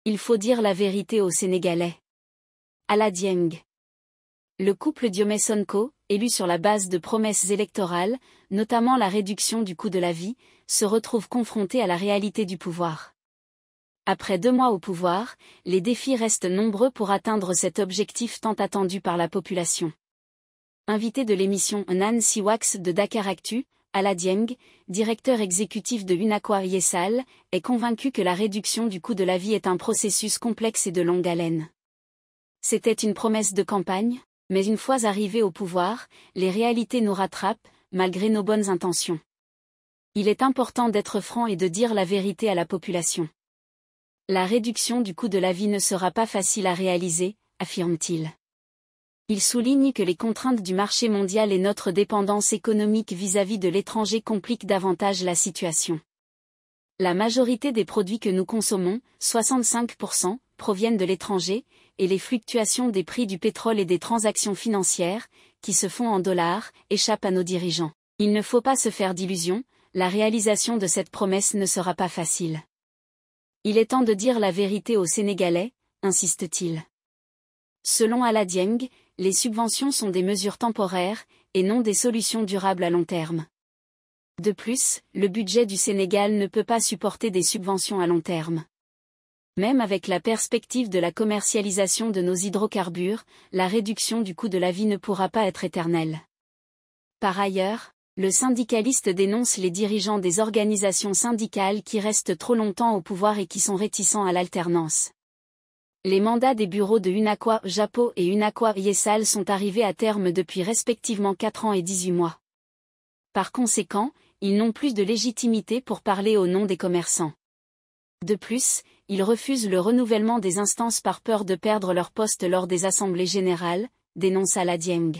Il faut dire la vérité aux Sénégalais. Ala Dieng. Le couple Diomaye Sonko, élu sur la base de promesses électorales, notamment la réduction du coût de la vie, se retrouve confronté à la réalité du pouvoir. Après 2 mois au pouvoir, les défis restent nombreux pour atteindre cet objectif tant attendu par la population. Invité de l'émission Nancy Wax de Dakaractu, Ala Dieng, directeur exécutif de Unacois Yessal, est convaincu que la réduction du coût de la vie est un processus complexe et de longue haleine. C'était une promesse de campagne, mais une fois arrivés au pouvoir, les réalités nous rattrapent, malgré nos bonnes intentions. Il est important d'être franc et de dire la vérité à la population. La réduction du coût de la vie ne sera pas facile à réaliser, affirme-t-il. Il souligne que les contraintes du marché mondial et notre dépendance économique vis-à-vis de l'étranger compliquent davantage la situation. La majorité des produits que nous consommons, 65%, proviennent de l'étranger, et les fluctuations des prix du pétrole et des transactions financières, qui se font en dollars, échappent à nos dirigeants. Il ne faut pas se faire d'illusions, la réalisation de cette promesse ne sera pas facile. Il est temps de dire la vérité aux Sénégalais, insiste-t-il. Selon Ala Dieng, les subventions sont des mesures temporaires, et non des solutions durables à long terme. De plus, le budget du Sénégal ne peut pas supporter des subventions à long terme. Même avec la perspective de la commercialisation de nos hydrocarbures, la réduction du coût de la vie ne pourra pas être éternelle. Par ailleurs, le syndicaliste dénonce les dirigeants des organisations syndicales qui restent trop longtemps au pouvoir et qui sont réticents à l'alternance. Les mandats des bureaux de Unacois Japo et Unacois Yessal sont arrivés à terme depuis respectivement 4 ans et 18 mois. Par conséquent, ils n'ont plus de légitimité pour parler au nom des commerçants. De plus, ils refusent le renouvellement des instances par peur de perdre leur poste lors des assemblées générales, dénonce Ala Dieng.